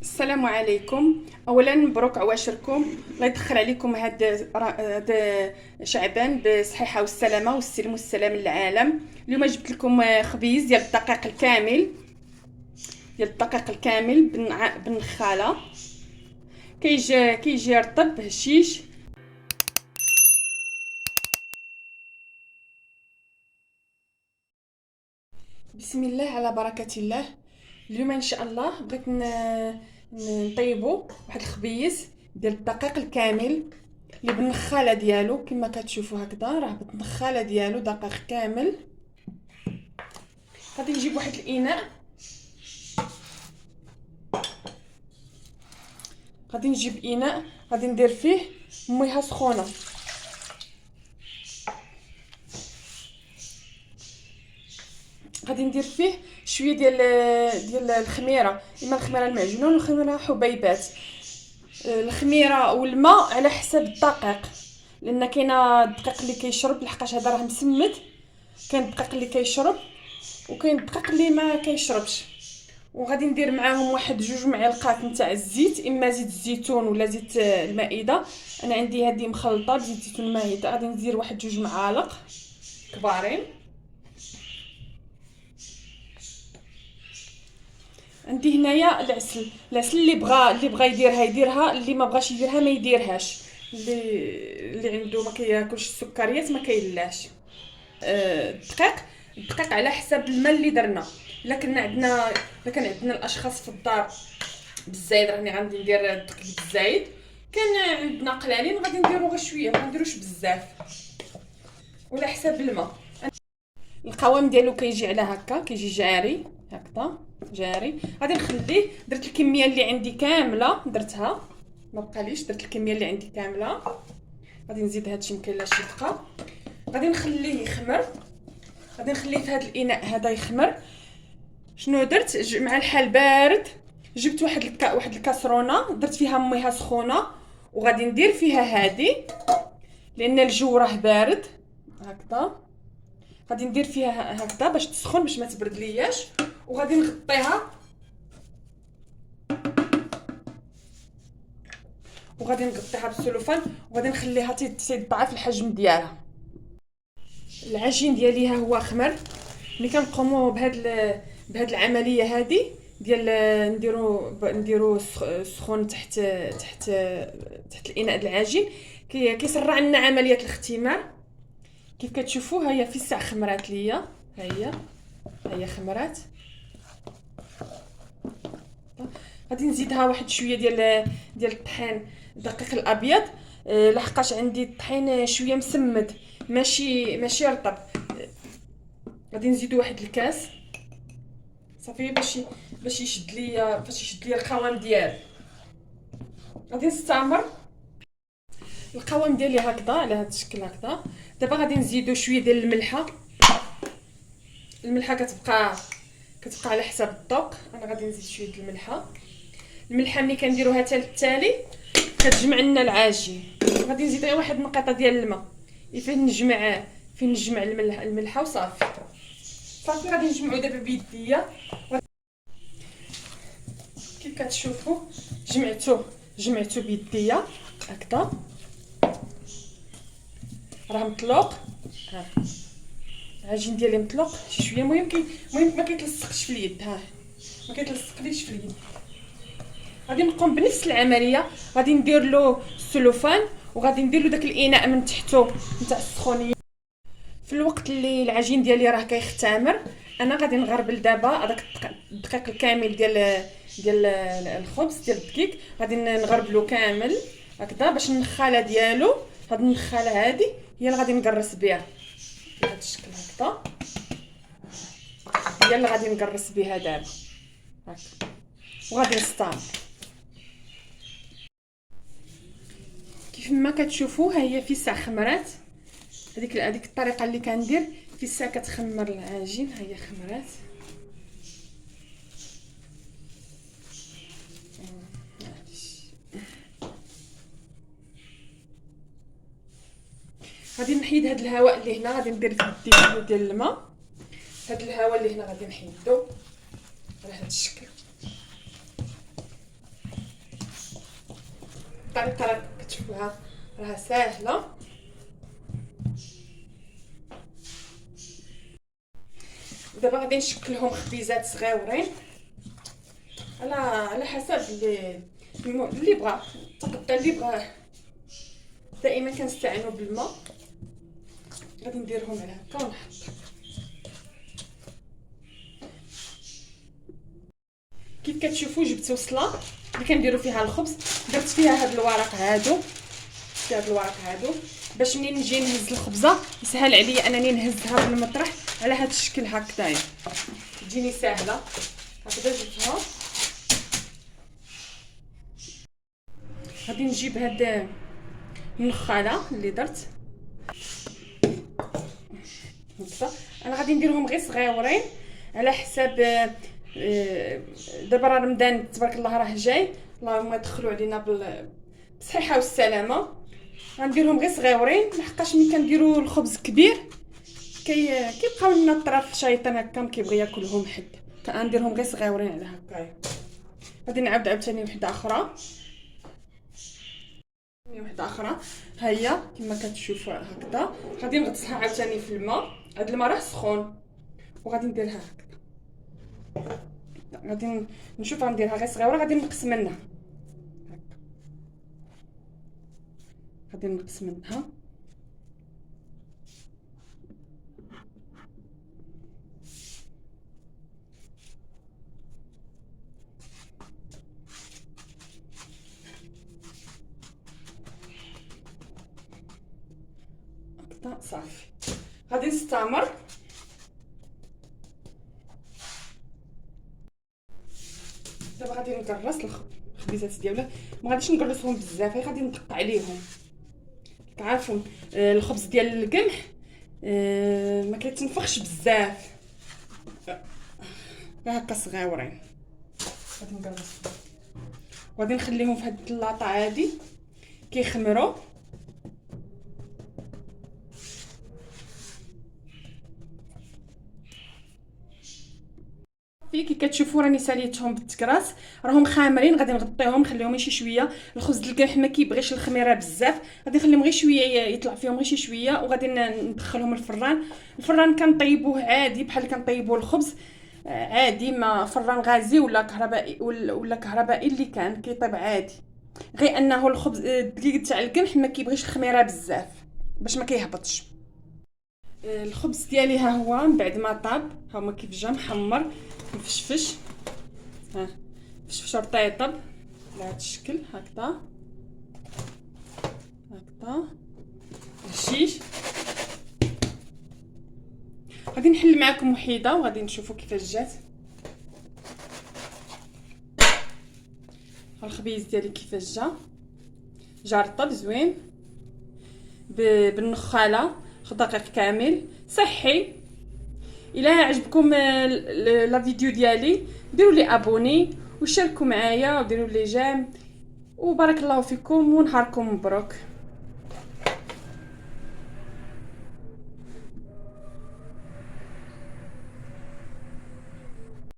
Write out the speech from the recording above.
السلام عليكم. اولا مبروك عواشركم، الله يدخل عليكم هاد شعبان بالصحيحه والسلامه والسلم والسلام للعالم. اليوم جبت لكم خبيز ديال الدقيق الكامل بالنخاله. كيجي رطب هشيش. بسم الله على بركه الله. اليوم ان شاء الله بغيت نطيبوا واحد الخبيز ديال الدقيق الكامل اللي بالنخاله ديالو. كما كتشوفوا هكذا راه بالنخاله ديالو دقيق كامل. غادي نجيب واحد الاناء، غادي ندير فيه ميها سخونه. غادي ندير فيه شويه ديال الخميره، اما الخميره المعجونه ولا الخميره حبيبات. الخميره والماء على حسب الدقيق، لان كاينه الدقيق اللي كيشرب لحقاش هذا راه مسمد. كاين الدقيق اللي كيشرب وكاين الدقيق اللي ما كيشربش. وغادي ندير معاهم واحد 2 معالق نتاع الزيت، اما زيت الزيتون ولا زيت المائده. انا عندي هذه مخلطه بزيت الزيتون المائده. غادي ندير واحد 2 معالق كبارين. عندي هنايا العسل اللي بغى يديرها، اللي ما بغاش يديرها ما يديرهاش. اللي عنده ما كياكلش السكريات ما كيلاش. الدقيق على حسب الماء اللي درنا. الا كان عندنا الاشخاص في الدار بالزايد، راني غادي ندير الدقيق بالزايد. كان عندنا قلالين غادي نديرو غير شويه، ما نديروش بزاف، ولا حسب الماء. القوام ديالو كيجي على هكا، كيجي جاري هكذا جاري. غادي نخليه. درت الكميه اللي عندي كامله درتها، ما بقاليش. درت الكميه اللي عندي كامله. غادي نزيد هادشي مكاين لا شي بقى. غادي نخليه يخمر. غادي نخليه في هذا الاناء هذا يخمر. شنو درت مع الحال بارد؟ جبت واحد الكاسرونه، درت فيها ميها سخونه، وغادي ندير فيها هادي لان الجو راه بارد هكذا. غادي ندير فيها هكذا باش تسخن، باش ما تبرد لياش. وغادي نغطيها، بالسلوفان، وغادي نخليها تضاعف الحجم ديالها. العجين ديالي ها هو خمر. ملي كنقوموا بهاد العمليه هذه ديال نديرو سخون تحت الاناء د العجين، كيسرع لنا عمليه الاختمار. كيف كتشوفوا ها هي في الساع خمرات ليا. ها هي خمرات. غادي نزيدها واحد شويه ديال الطحين الدقيق الابيض، لحقاش عندي الطحين شويه مسمد ماشي رطب. غادي نزيدو واحد الكاس صافي باش يشد ليا القوام ديالو. غادي نستعمر القوام ديالي هكذا على هذا الشكل هكذا. دابا غادي نزيدو شويه ديال الملحه كتبقى على حساب الذوق. انا غادي نزيد شويه ديال الملحه ملي كنديروها التالي كتجمع لنا العجين. غادي نزيد غير واحد النقيطه ديال الماء فين نجمع الملحه وصافي. غادي نجمعو دابا بيديا. كيف كتشوفوا جمعتو بيديا هكذا، راه مطلوق. ها العجين ديالي مطلوق شي شويه. المهم ما كيتلصقش في اليد. ما كيتلصقليش في اليد. غادي نقوم بنفس العمليه. غادي ندير له السلوفان، وغادي ندير له داك الاناء من تحته نتاع السخونيه. في الوقت اللي العجين ديالي راه كيختمر، انا غادي نغربل دابا هذاك الدقيق الكامل ديال الخبز ديال الدقيق. غادي نغربلو كامل هكذا باش النخاله ديالو، هاد النخاله هادي هي اللي غادي نقرص بها بهذا الشكل هكذا. هي اللي غادي نقرص بها دابا هكا. وغادي نستعمل كيف ما كتشوفوا. ها هي في الساع خمرات. هذيك الطريقه اللي كندير في الساع كتخمر العجين. ها هي خمرات. غادي نحيد هذا الهواء اللي هنا. غادي ندير في يدي شويه ديال الماء. هذا الهواء اللي هنا غادي نحيدو على هذا الشكل. الطريقه راه كتشوفوها راها ساهله. دابا غادي نشكلهم خبيزات صغيورين على حسب اللي بغا التقدى اللي بغاه. دائما كنستعينوا بالماء. غادي نديرهم على هكا ونحط. كيف كتشوفوا جبت وصله اللي كنديروا فيها الخبز، درت فيها هاد الورق هادو، باش منين نجي نهز الخبزه يسهل عليا انني نهزها بالمطرح على هاد الشكل هكذايا، تجيني ساهله. هكذا جبتها. غادي نجيب هاد النخاله اللي درت هكذا. انا غادي نديرهم غير صغيورين على حساب دابا راه رمضان تبارك الله راه جاي، اللهم يدخلوا علينا بالصحه والسلامه. غنديرهم غير صغيورين لحقاش ملي كنديروا الخبز كبير كيبقاو لنا الطرف شيطان هكا ما كيبغي ياكلهم حد. غنديرهم غير صغيورين على هكايا. غادي نعاود عاوتاني وحده اخرى، ها هي كما كتشوفوا هكذا. غادي نغطسها عاوتاني في الماء، هاد الماء راه سخون، وغادي نديرها هكذا. غادي نشوف غنديرها غير صغيره. غادي نقص منها هكا، غادي نقص منها هكذا صافي. غادي نستمر. دابا غادي نكرس الخبيزات ديالها، ما غاديش نكرسهم بزاف، غادي نقطع عليهم. تعرفوا الخبز ديال القمح ما كيتنفخش بزاف، هكا صغيورين. غادي نكرسهم وغادي نخليهم في هاد اللاطه عادي كيخمروا. كي كتشوفوا راني ساليتهم بالتكراس، راهم خامرين. غادي نغطيهم نخليهم شي شويه. الخبز ديال القمح ما كيبغيش الخميره بزاف، غادي نخليهم غير شويه يطلع فيهم غير شي شويه، وغادي ندخلهم الفران كنطيبوه عادي بحال كنطيبوا الخبز عادي، ما فران غازي ولا كهربائي اللي كان كيطيب عادي، غير انه الخبز الدقيق تاع القمح ما كيبغيش الخميره بزاف باش ما كيهبطش. الخبز ديالي ها هو من بعد ما طاب، ها هما كيف جا محمر مفشفش، ها فشفش رطيطب على هذا الشكل هكذا هشيش. غادي نحل معكم وحيده وغادي نشوفوا كيفاش جات الخبيز ديالي، كيفاش جا رطب زوين بالنخاله، دقيق كامل صحي. الى عجبكم لا فيديو ديالي ديروا لي ابوني وشاركوا معايا وديروا لي جيم، وبارك الله فيكم ونهاركم مبروك.